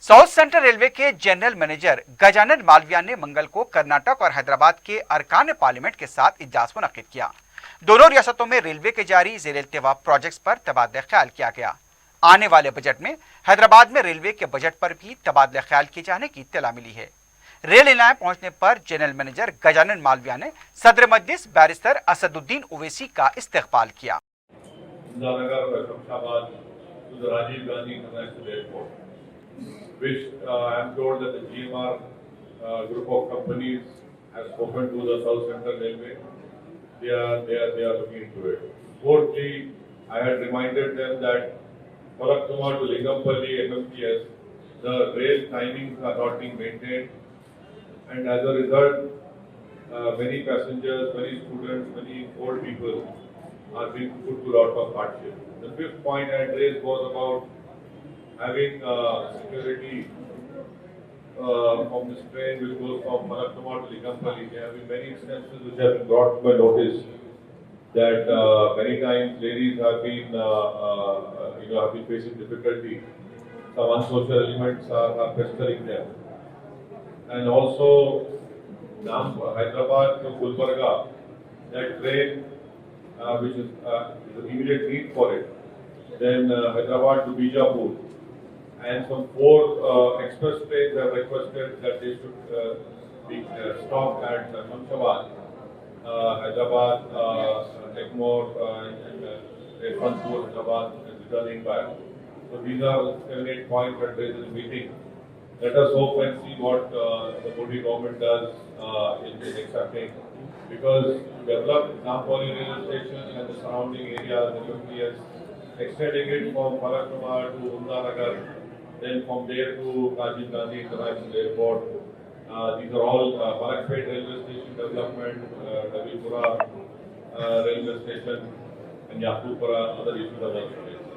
South central railway के general manager Gajanan Malviya ने मंगल को कर्नाटक और हैदराबाद के अरकान पार्लियामेंट के साथ इजलास मुनक्किद किया। दोनों रियासतों में रेलवे के जारी ज़ेर इल्तिवा प्रोजेक्ट्स पर तबादला ख्याल किया गया। आने वाले बजट में हैदराबाद में रेलवे के बजट पर भी तबादला ख्याल किए जाने की इत्तला मिली है। रेल इलाके पहुंचने पर जनरल मैनेजर गजानन मालविया ने सदर मजलिस बैरिस्टर असदुद्दीन ओवैसी का इस्तकबाल किया। Which I am told that the GMR group of companies has spoken to the South Central Railway. They are looking into it. Fourthly, I had reminded them that Falaknuma to Lingampalli MMTS, the rail timings are not being maintained, and as a result, many passengers, many students, many old people are being put to a lot of hardship. The fifth point I had raised was about having security from this train which goes from Falaknuma to Lingampalli. There have been many instances which have been brought to my notice that many times ladies have been, have been facing difficulty. Some unsocial elements are pestering them. And also, Hyderabad to Gulbarga, that train which is immediate need for it. Then Hyderabad to Bijapur. And some 4 express trains have requested that they should be stopped at Shamshabad, Hyderabad, Egmore, and Kanpur, Hyderabad, and returning back. So these are 7-8 points that raised in the meeting. Let us hope and see what the Modi government does in accepting, because to develop Nampoli railway station and the surrounding areas, the UPS, extending it from Falaknuma to Undanagar, then from there to Rajiv Gandhi International Airport. These are all Balakpet railway station development, Davipura railway station, and Yakupura, other issues are also raised.